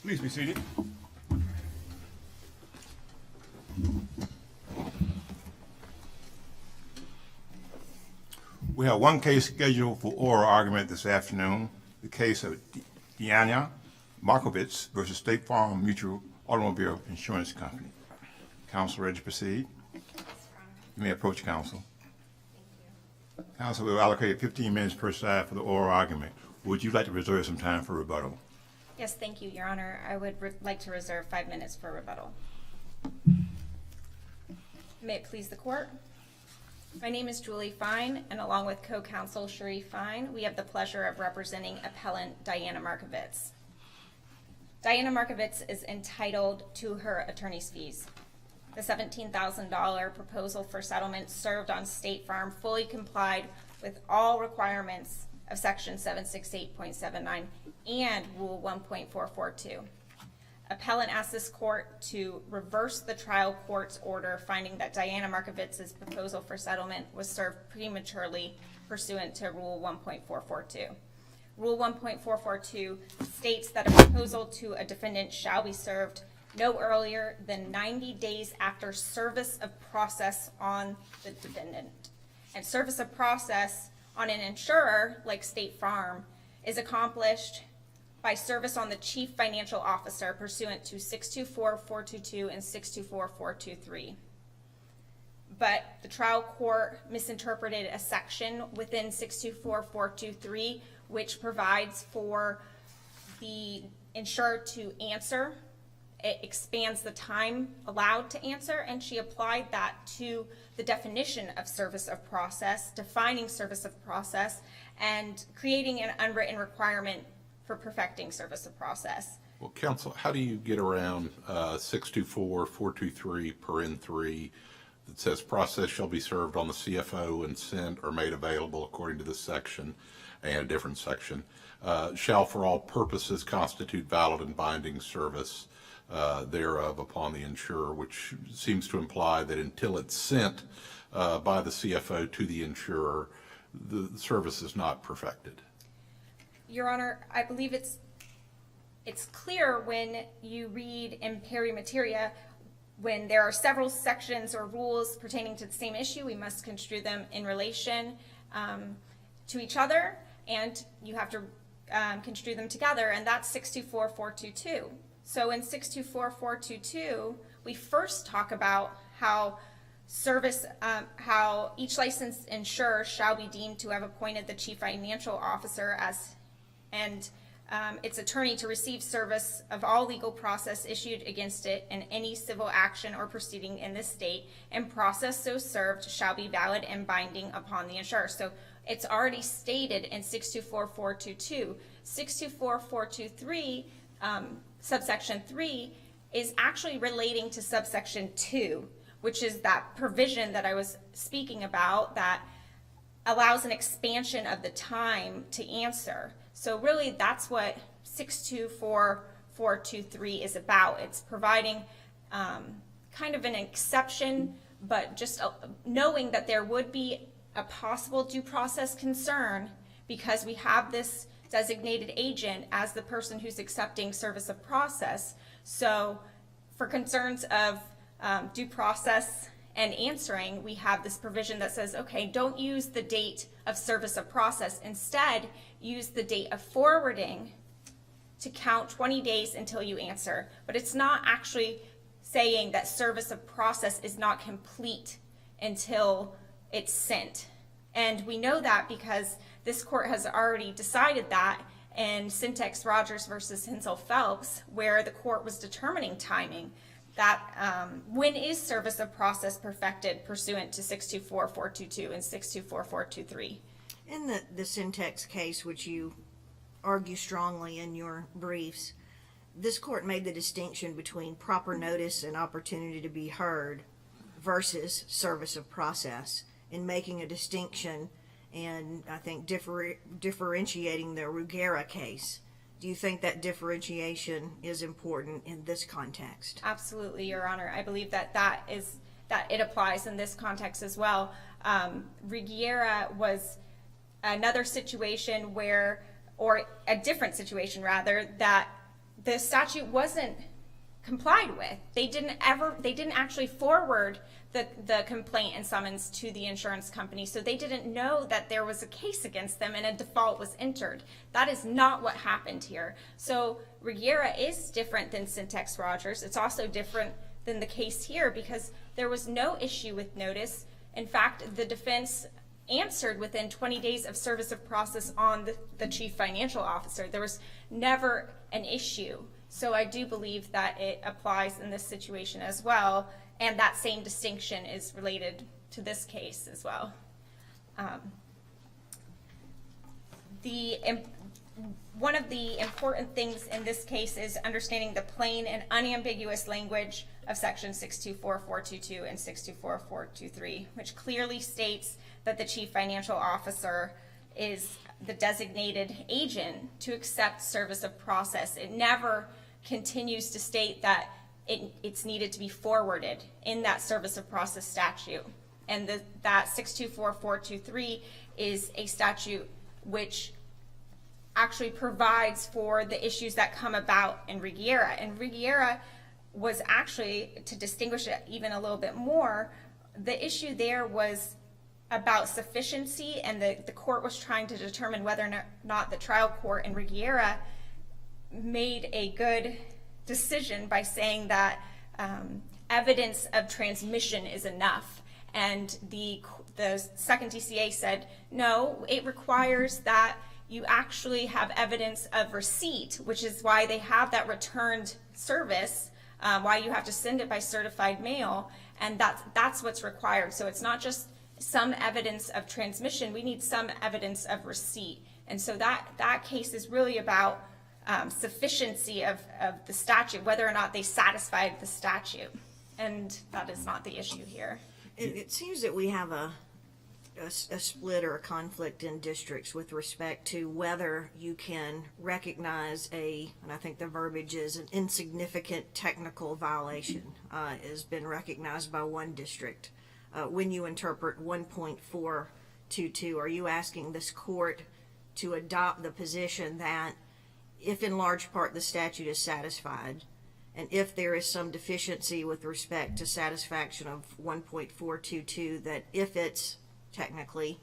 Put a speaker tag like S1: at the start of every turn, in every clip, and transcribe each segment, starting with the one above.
S1: Please be seated. We have one case scheduled for oral argument this afternoon, the case of Dianya, Markovits versus State Farm Mutual Automobile Insurance Company. Counsel, ready to proceed? You may approach counsel. Counsel will allocate 15 minutes per side for the oral argument. Would you like to reserve some time for rebuttal?
S2: Yes, thank you, Your Honor. I would like to reserve 5 minutes for rebuttal. May it please the court? My name is Julie Fine, and along with co-counsel Sharif Fine, we have the pleasure of representing appellant Dianya Markovits. Dianya Markovits is entitled to her attorney's fees. The $17,000 proposal for settlement served on State Farm fully complied with all requirements of Section 768.79 and Rule 1.442. Appellant asked this court to reverse the trial court's order finding that Dianya Markovits' proposal for settlement was served prematurely pursuant to Rule 1.442. Rule 1.442 states that a proposal to a defendant shall be served no earlier than 90 days after service of process on the defendant. And service of process on an insurer, like State Farm, is accomplished by service on the chief financial officer pursuant to 624.422 and 624.423. But the trial court misinterpreted a section within 624.423, which provides for the insurer to answer. It expands the time allowed to answer, and she applied that to the definition of service of process, defining service of process, and creating an unwritten requirement for perfecting service of process.
S3: Well, counsel, how do you get around 624.423 paren 3 that says process shall be served on the CFO and sent or made available according to this section and a different section, shall for all purposes constitute valid and binding service thereof upon the insurer, which seems to imply that until it's sent by the CFO to the insurer, the service is not perfected.
S2: Your Honor, I believe it's clear when you read in peri materia, when there are several sections or rules pertaining to the same issue, we must construe them in relation to each other, and you have to construe them together, and that's 624.422. So in 624.422, we first talk about how how each licensed insurer shall be deemed to have appointed the chief financial officer and its attorney to receive service of all legal process issued against it in any civil action or proceeding in this state, and process so served shall be valid and binding upon the insurer. So it's already stated in 624.422. 624.423, subsection 3, is actually relating to subsection 2, which is that provision that I was speaking about that allows an expansion of the time to answer. So really that's what 624.423 is about. It's providing kind of an exception, but just knowing that there would be a possible due process concern because we have this designated agent as the person who's accepting service of process. So for concerns of due process and answering, we have this provision that says, okay, don't use the date of service of process. Instead, use the date of forwarding to count 20 days until you answer. But it's not actually saying that service of process is not complete until it's sent. And we know that because this court has already decided that in Syntax Rogers versus Hensel Phelps, where the court was determining timing, that when is service of process perfected pursuant to 624.422 and 624.423.
S4: In the Syntax case, which you argue strongly in your briefs, this court made the distinction between proper notice and opportunity to be heard versus service of process in making a distinction and I think differentiating the Ruggiera case. Do you think that differentiation is important in this context?
S2: Absolutely, Your Honor. I believe that it applies in this context as well. Ruggiera was another situation where, or a different situation rather, that the statute wasn't complied with. They didn't actually forward the complaint and summons to the insurance company, so they didn't know that there was a case against them and a default was entered. That is not what happened here. So Rigiera is different than Syntex Rogers. It's also different than the case here because there was no issue with notice. In fact, the defense answered within 20 days of service of process on the chief financial officer. There was never an issue. So I do believe that it applies in this situation as well, and that same distinction is related to this case as well. One of the important things in this case is understanding the plain and unambiguous language of section 624.422 and 624.423, which clearly states that the chief financial officer is the designated agent to accept service of process. It never continues to state that it's needed to be forwarded in that service of process statute. And that 624.423 is a statute which actually provides for the issues that come about in Rigiera. And Rigiera was actually, to distinguish it even a little bit more, the issue there was about sufficiency, and the court was trying to determine whether or not the trial court in Rigiera made a good decision by saying that evidence of transmission is enough. And the second DCA said, no, it requires that you actually have evidence of receipt, which is why they have that returned service, why you have to send it by certified mail, and that's what's required. So it's not just some evidence of transmission, we need some evidence of receipt. And so that case is really about sufficiency of the statute, whether or not they satisfied the statute. And that is not the issue here.
S4: It seems that we have a split or a conflict in districts with respect to whether you can recognize and I think the verbiage is an insignificant technical violation has been recognized by one district. When you interpret 1.422, are you asking this court to adopt the position that if in large part the statute is satisfied, and if there is some deficiency with respect to satisfaction of 1.422, that if it's technically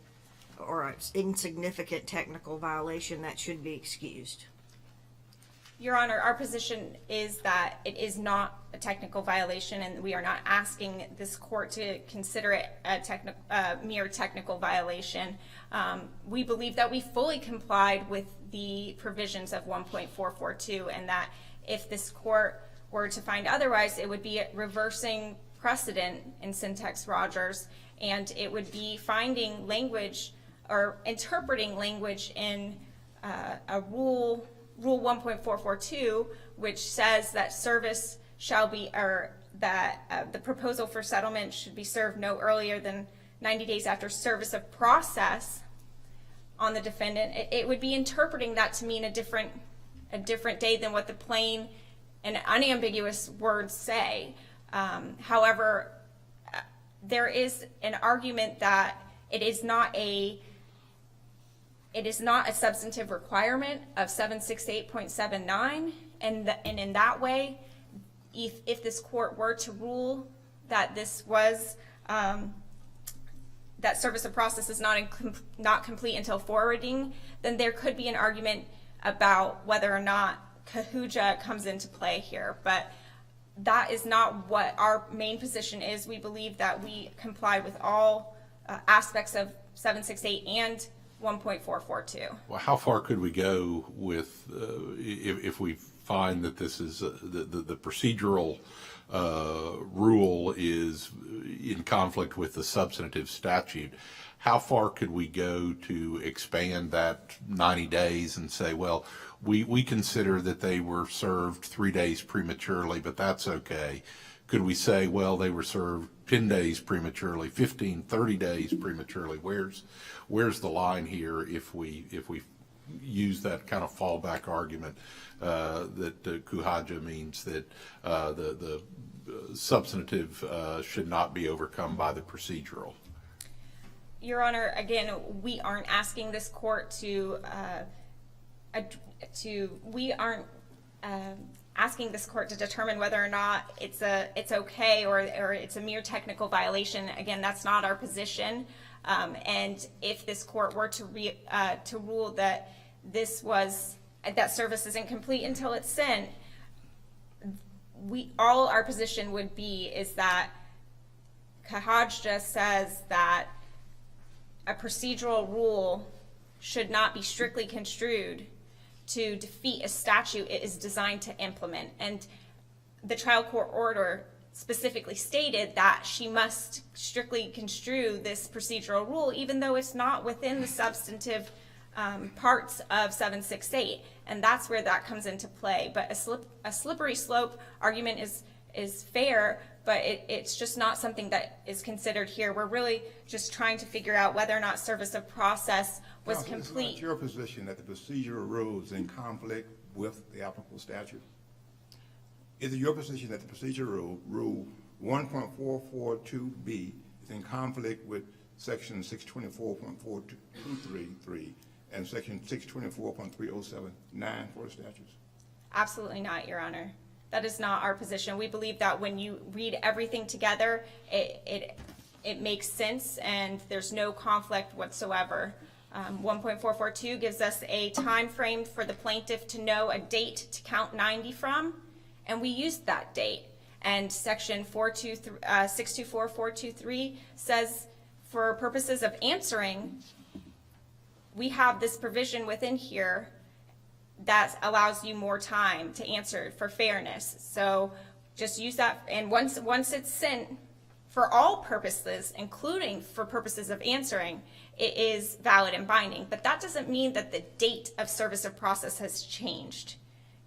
S4: or an insignificant technical violation, that should be excused?
S2: Your Honor, our position is that it is not a technical violation, and we are not asking this court to consider it a mere technical violation. We believe that we fully complied with the provisions of 1.442, and that if this court were to find otherwise, it would be reversing precedent in Syntex Rogers, and it would be finding language or interpreting language in a Rule 1.442, which says that service shall be, or that the proposal for settlement should be served no earlier than 90 days after service of process on the defendant. It would be interpreting that to mean a different day than what the plain and unambiguous words say. However, there is an argument that it is not a substantive requirement of 768.79, and in that way, if this court were to rule that this was that service of process is not complete until forwarding, then there could be an argument about whether or not Cahuja comes into play here. But that is not what our main position is. We believe that we comply with all aspects of 768 and 1.442.
S3: Well, how far could we go with if we find that this is the procedural rule is in conflict with the substantive statute? How far could we go to expand that 90 days and say, well, we consider that they were served 3 days prematurely, but that's okay? Could we say, well, they were served 10 days prematurely, 15, 30 days prematurely? Where's the line here if we use that kind of fallback argument that Cahuja means that the substantive should not be overcome by the procedural?
S2: Your Honor, again, we aren't asking this court we aren't asking this court to determine whether or not it's okay or it's a mere technical violation. Again, that's not our position. And if this court were to rule that that service isn't complete until it's sent, all our position would be is that Kahaj just says that a procedural rule should not be strictly construed to defeat a statute it is designed to implement. And the trial court order specifically stated that she must strictly construe this procedural rule, even though it's not within the substantive parts of 768. And that's where that comes into play. But a slippery slope argument is fair, but it's just not something that is considered here. We're really just trying to figure out whether or not service of process was
S1: Counsel,
S2: complete.
S1: Is it your position that the procedural rule is in conflict with the applicable statute? Is it your position that the procedural rule 1.442B is in conflict with section 624.4233 and section 624.3079 for the statutes?
S2: Absolutely not, Your Honor. That is not our position. We believe that when you read everything together, it makes sense and there's no conflict whatsoever. 1.442 gives us a time frame for the plaintiff to know a date to count 90 from, and we used that date. And section 624.423 says, for purposes of answering, we have this provision within here that allows you more time to answer for fairness. So just use that, and once it's sent, for all purposes, including for purposes of answering, it is valid and binding. But that doesn't mean that the date of service of process has changed.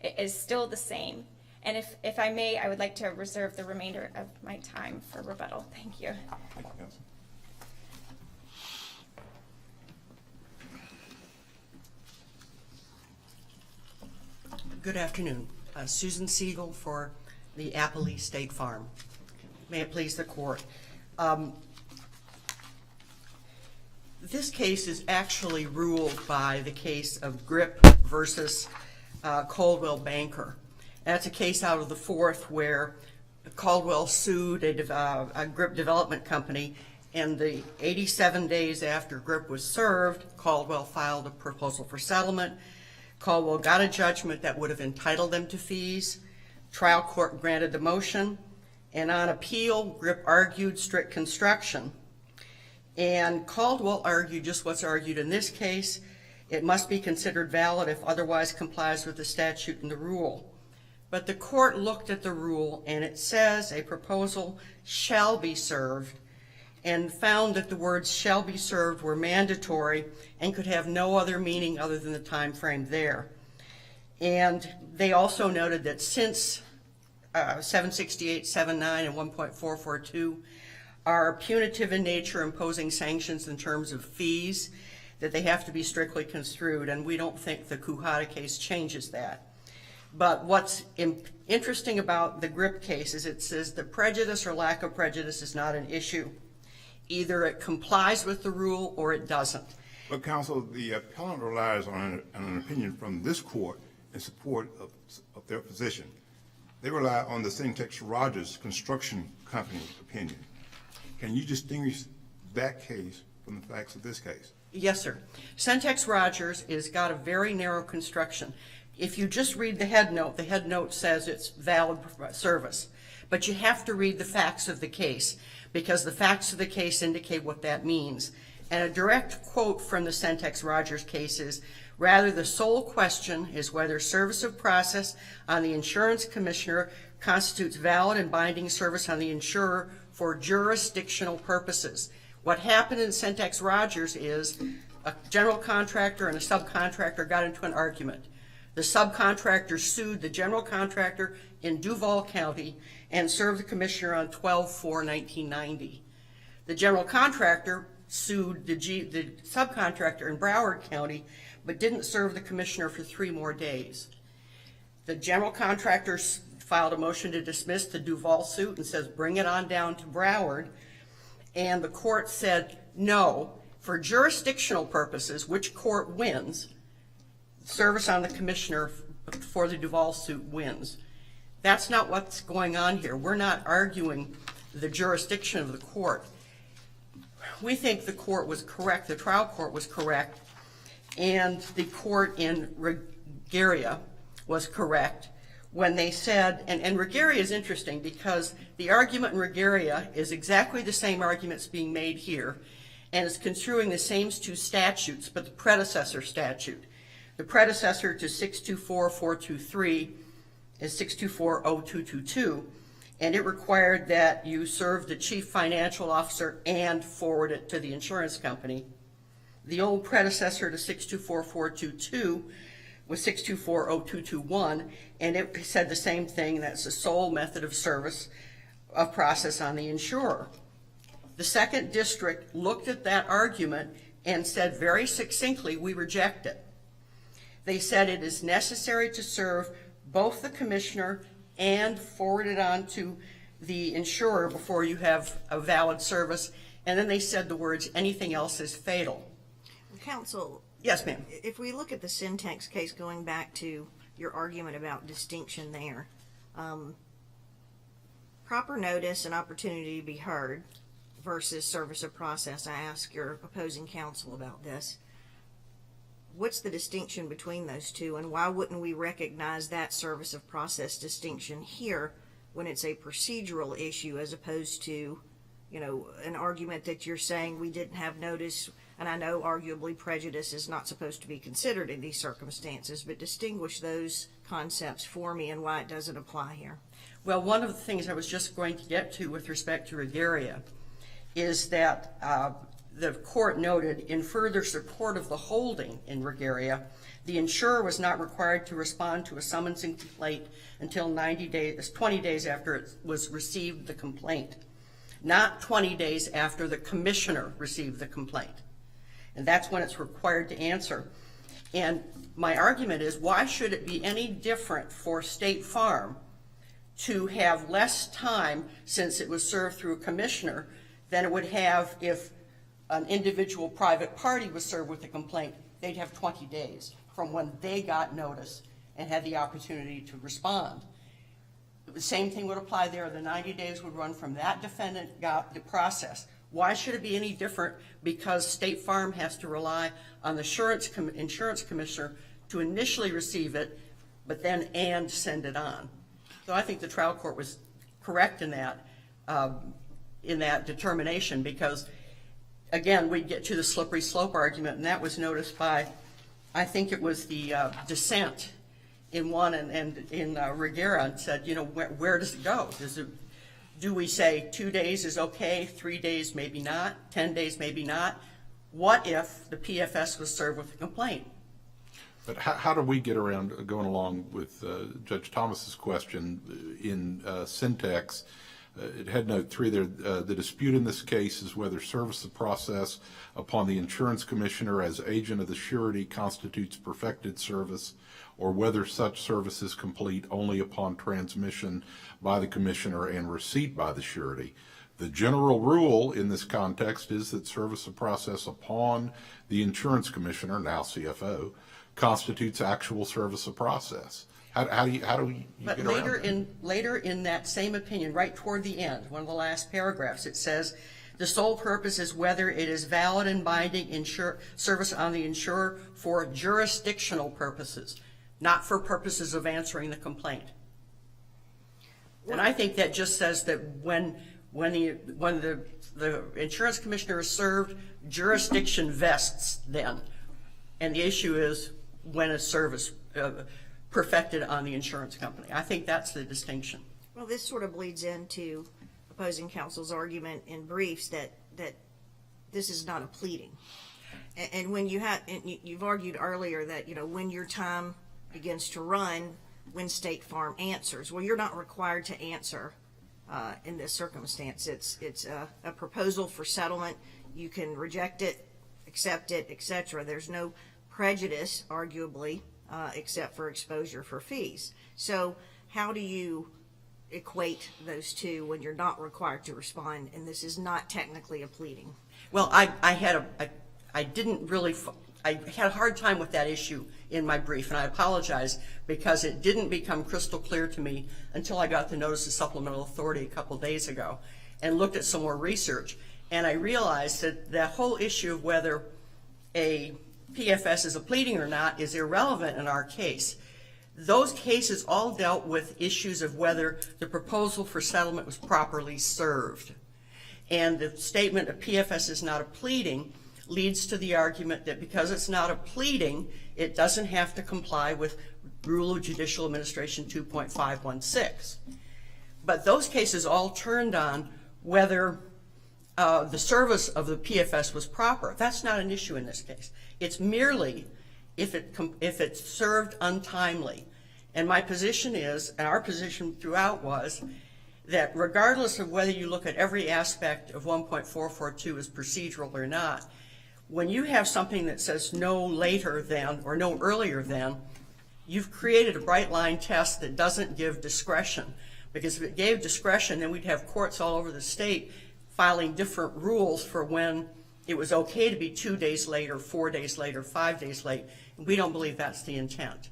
S2: It is still the same. And if I may, I would like to reserve the remainder of my time for rebuttal. Thank you.
S1: Thank you, Counsel.
S5: Good afternoon. Susan Siegel for the Appalachee State Farm. May it please the court. This case is actually ruled by the case of Grip versus Caldwell Banker. That's a case out of the Fourth where Caldwell sued a Grip development company, and the 87 days after Grip was served, Caldwell filed a proposal for settlement. Caldwell got a judgment that would have entitled them to fees. Trial court granted the motion, and on appeal, Grip argued strict construction. And Caldwell argued just what's argued in this case. It must be considered valid if otherwise complies with the statute and the rule. But the court looked at the rule, and it says a proposal shall be served, and found that the words shall be served were mandatory and could have no other meaning other than the time frame there. And they also noted that since 768, 79, and 1.442 are punitive in nature, imposing sanctions in terms of fees, that they have to be strictly construed, and we don't think the Kuhada case changes that. But what's interesting about the Grip case is it says the prejudice or lack of prejudice is not an issue. Either it complies with the rule or it doesn't.
S1: But counsel, the appellant relies on an opinion from this court in support of their position. They rely on the Syntex Rogers Construction Company opinion. Can you distinguish that case from the facts of this case?
S5: Yes, sir. Syntex Rogers has got a very narrow construction. If you just read the head note says it's valid service. But you have to read the facts of the case, because the facts of the case indicate what that means. And a direct quote from the Syntex Rogers case is, rather the sole question is whether service of process on the insurance commissioner constitutes valid and binding service on the insurer for jurisdictional purposes. What happened in Syntex Rogers is a general contractor and a subcontractor got into an argument. The subcontractor sued the general contractor in Duval County and served the commissioner on 12/4/1990. The general contractor sued the subcontractor in Broward County, but didn't serve the commissioner for 3 more days. The general contractor filed a motion to dismiss the Duval suit and says, bring it on down to Broward. And the court said, no, for jurisdictional purposes, which court wins, service on the commissioner before the Duval suit wins. That's not what's going on here. We're not arguing the jurisdiction of the court. We think the court was correct, the trial court was correct, and the court in Regaria was correct when they said, and Regaria is interesting because the argument in Regaria is exactly the same arguments being made here, and is construing the same two statutes, but the predecessor statute. The predecessor to 624.423 is 624.0222, and it required that you serve the chief financial officer and forward it to the insurance company. The old predecessor to 624.422 was 624.0221, and it said the same thing, that's the sole method of service of process on the insurer. The second district looked at that argument and said very succinctly, we reject it. They said it is necessary to serve both the commissioner and forward it on to the insurer before you have a valid service. And then they said the words, anything else is fatal.
S4: Counsel,
S5: Yes, ma'am.
S4: if we look at the Syntax case, going back to your argument about distinction there, proper notice and opportunity to be heard versus service of process. I asked your opposing counsel about this. What's the distinction between those two, and why wouldn't we recognize that service of process distinction here when it's a procedural issue as opposed to, you know, an argument that you're saying we didn't have notice, and I know arguably prejudice is not supposed to be considered in these circumstances, but distinguish those concepts for me and why it doesn't apply here.
S5: Well, one of the things I was just going to get to with respect to Regaria is that the court noted in further support of the holding in Regaria, the insurer was not required to respond to a summons and complaint until 20 days after it was received the complaint, not 20 days after the commissioner received the complaint. And that's when it's required to answer. And my argument is, why should it be any different for State Farm to have less time, since it was served through a commissioner, than it would have if an individual private party was served with a complaint? They'd have 20 days from when they got notice and had the opportunity to respond. The same thing would apply there. The 90 days would run from that defendant got the process. Why should it be any different because State Farm has to rely on the insurance commissioner to initially receive it, but then send it on? So I think the trial court was correct in that determination, because again, we get to the slippery slope argument, and that was noticed by, I think it was the dissent in one and in Regaria, and said, you know, where does it go? Do we say 2 days is okay, 3 days maybe not, 10 days maybe not? What if the PFS was served with a complaint?
S3: But how do we get around going along with Judge Thomas's question in Syntax? At Headnote 3 there, the dispute in this case is whether service of process upon the insurance commissioner as agent of the surety constitutes perfected service, or whether such service is complete only upon transmission by the commissioner and receipt by the surety. The general rule in this context is that service of process upon the insurance commissioner, now CFO, constitutes actual service of process. How do you
S5: but
S3: get around that?
S5: Later in that same opinion, right toward the end, one of the last paragraphs, it says, the sole purpose is whether it is valid and binding service on the insurer for jurisdictional purposes, not for purposes of answering the complaint. And I think that just says that when the insurance commissioner is served, jurisdiction vests then. And the issue is when is service perfected on the insurance company. I think that's the distinction.
S4: Well, this sort of bleeds into opposing counsel's argument in briefs that this is not a pleading. And when you've argued earlier that, you know, when your time begins to run, when State Farm answers. Well, you're not required to answer in this circumstance. It's a proposal for settlement. You can reject it, accept it, etc. There's no prejudice, arguably, except for exposure for fees. So how do you equate those two when you're not required to respond and this is not technically a pleading?
S5: Well, I didn't really I had a hard time with that issue in my brief, and I apologize because it didn't become crystal clear to me until I got the notice of supplemental authority a couple days ago and looked at some more research. And I realized that that whole issue of whether a PFS is a pleading or not is irrelevant in our case. Those cases all dealt with issues of whether the proposal for settlement was properly served. And the statement a PFS is not a pleading leads to the argument that because it's not a pleading, it doesn't have to comply with Rule of Judicial Administration 2.516. But those cases all turned on whether the service of the PFS was proper. That's not an issue in this case. It's merely if it's served untimely. And my position is, and our position throughout was, that regardless of whether you look at every aspect of 1.442 as procedural or not, when you have something that says no later than or no earlier than, you've created a bright line test that doesn't give discretion. Because if it gave discretion, then we'd have courts all over the state filing different rules for when it was okay to be 2 days late or 4 days late or 5 days late. And we don't believe that's the intent.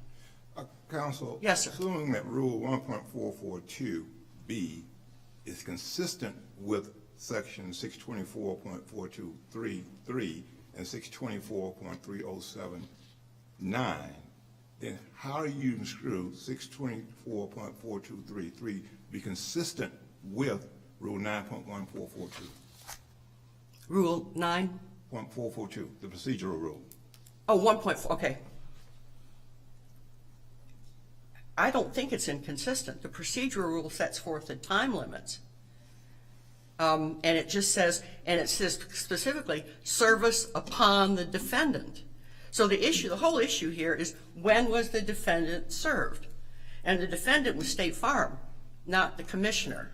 S1: Counsel?
S5: Yes, sir.
S1: Assuming that Rule 1.442B is consistent with Section 624.423 and 624.3079, then how do you screw 624.4233 be consistent with Rule 9.1442?
S5: Rule 9?
S1: 1.442, the procedural rule.
S5: Oh, 1.4, okay. I don't think it's inconsistent. The procedural rule sets forth the time limits. And it just says, and it says specifically, service upon the defendant. So the issue, the whole issue here is when was the defendant served? And the defendant was State Farm, not the commissioner.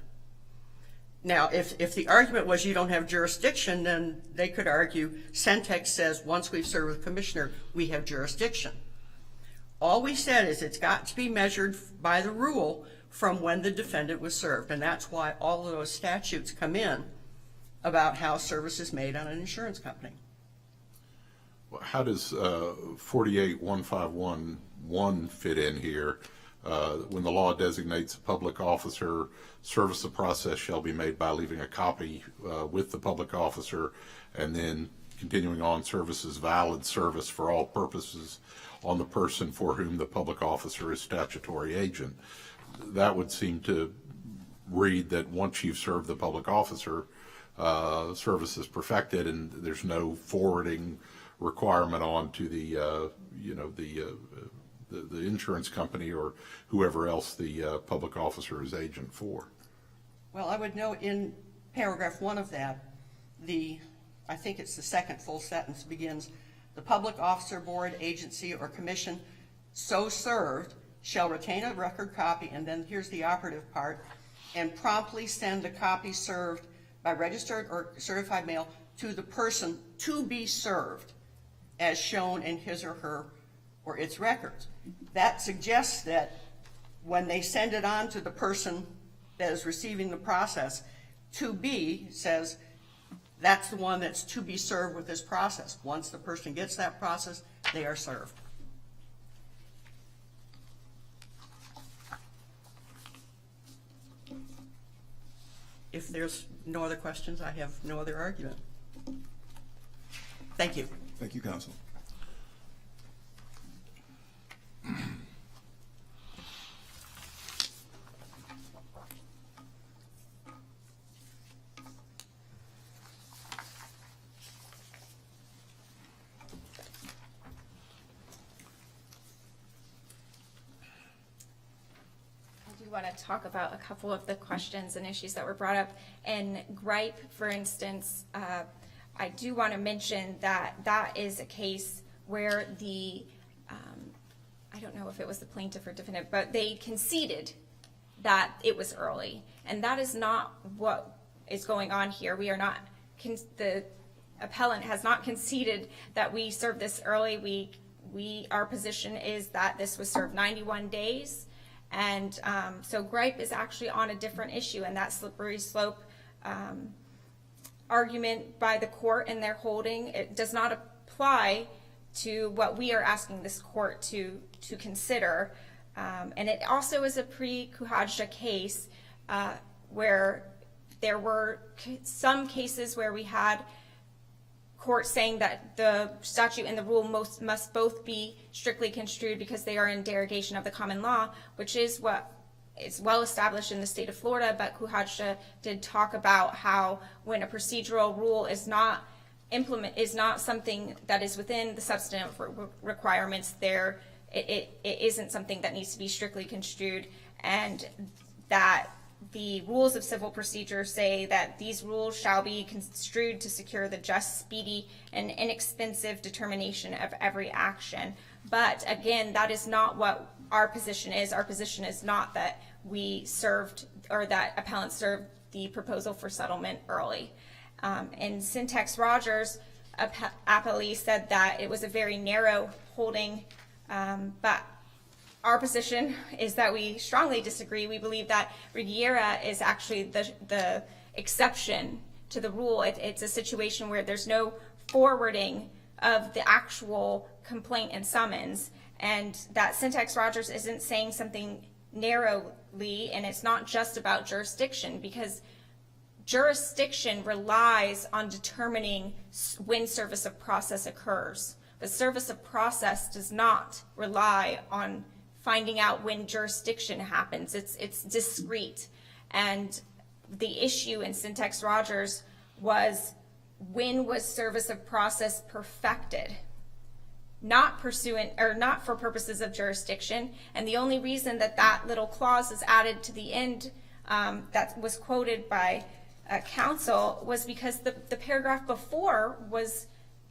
S5: Now, if the argument was you don't have jurisdiction, then they could argue Centex says once we've served with the commissioner, we have jurisdiction. All we said is it's got to be measured by the rule from when the defendant was served, and that's why all of those statutes come in about how service is made on an insurance company.
S3: Well, how does 48.1511 fit in here? When the law designates a public officer, service of process shall be made by leaving a copy with the public officer, and then continuing on, service is valid service for all purposes on the person for whom the public officer is statutory agent. That would seem to read that once you've served the public officer, service is perfected, and there's no forwarding requirement on to the the insurance company or whoever else the public officer is agent for.
S5: Well, I would note in paragraph 1 of that, I think it's the second full sentence begins, the public officer, board, agency, or commission so served shall retain a record copy, and then here's the operative part, and promptly send a copy served by registered or certified mail to the person to be served as shown in his or her or its records. That suggests that when they send it on to the person that is receiving the process, to be says that's the one that's to be served with this process. Once the person gets that process, they are served. If there's no other questions, I have no other argument. Thank you.
S1: Thank you, Counsel.
S2: Want to talk about a couple of the questions and issues that were brought up. And gripe, for instance, I do want to mention that that is a case where I don't know if it was the plaintiff or defendant, but they conceded that it was early. And that is not what is going on here. We are not, the appellant has not conceded that we served this early. Our position is that this was served 91 days. And so gripe is actually on a different issue, and that slippery slope argument by the court in their holding, it does not apply to what we are asking this court to consider. And it also is a pre-Kuhajda case where there were some cases where we had courts saying that the statute and the rule must both be strictly construed because they are in derogation of the common law, which is what is well established in the state of Florida. But Kuhajda did talk about how when a procedural rule is not something that is within the substantive requirements, it isn't something that needs to be strictly construed, and that the rules of civil procedure say that these rules shall be construed to secure the just, speedy, and inexpensive determination of every action. But again, that is not what our position is. Our position is not that we served, or that appellant served the proposal for settlement early. In Syntax Rogers, appellee said that it was a very narrow holding, but our position is that we strongly disagree. We believe that Rigiera is actually the exception to the rule. It's a situation where there's no forwarding of the actual complaint and summons, and that Syntax Rogers isn't saying something narrowly, and it's not just about jurisdiction, because jurisdiction relies on determining when service of process occurs. But service of process does not rely on finding out when jurisdiction happens. It's discrete. And the issue in Syntax Rogers was, when was service of process perfected? Not pursuant, or not for purposes of jurisdiction. And the only reason that that little clause is added to the end that was quoted by counsel was because the paragraph before was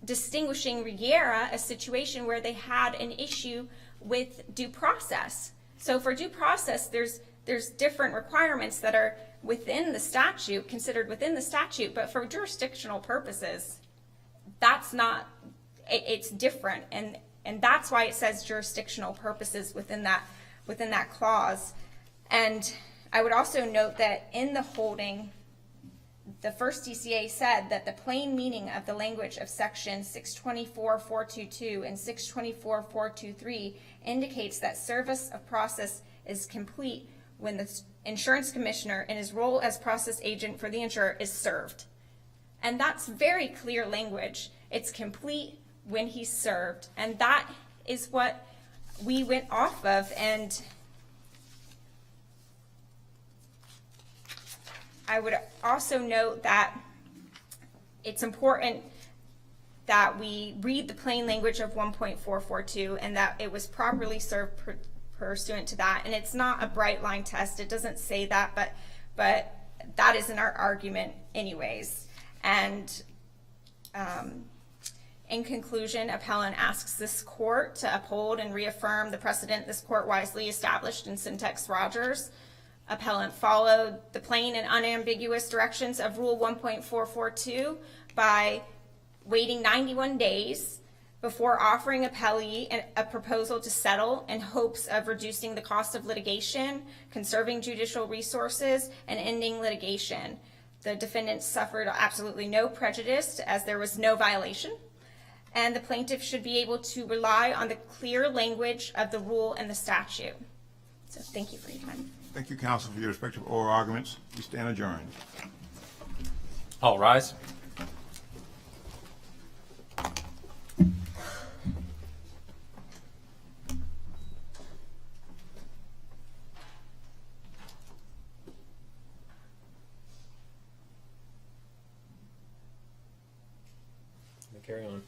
S2: distinguishing Rigiera, a situation where they had an issue with due process. So for due process, there's different requirements that are within the statute, considered within the statute, but for jurisdictional purposes, that's not, it's different, and that's why it says jurisdictional purposes within that clause. And I would also note that in the holding, the first DCA said that the plain meaning of the language of section 624.422 and 624.423 indicates that service of process is complete when the insurance commissioner in his role as process agent for the insurer is served. And that's very clear language. It's complete when he's served. And that is what we went off of. And I would also note that it's important that we read the plain language of 1.442 and that it was properly served pursuant to that. And it's not a bright line test. It doesn't say that, but that isn't our argument anyways. And in conclusion, appellant asks this court to uphold and reaffirm the precedent this court wisely established in Syntax Rogers. Appellant followed the plain and unambiguous directions of Rule 1.442 by waiting 91 days before offering appellee a proposal to settle in hopes of reducing the cost of litigation, conserving judicial resources, and ending litigation. The defendant suffered absolutely no prejudice as there was no violation, and the plaintiff should be able to rely on the clear language of the rule and the statute. So thank you for your time.
S1: Thank you, counsel, for your respective oral arguments. We stand adjourned.
S6: All rise. Carry on.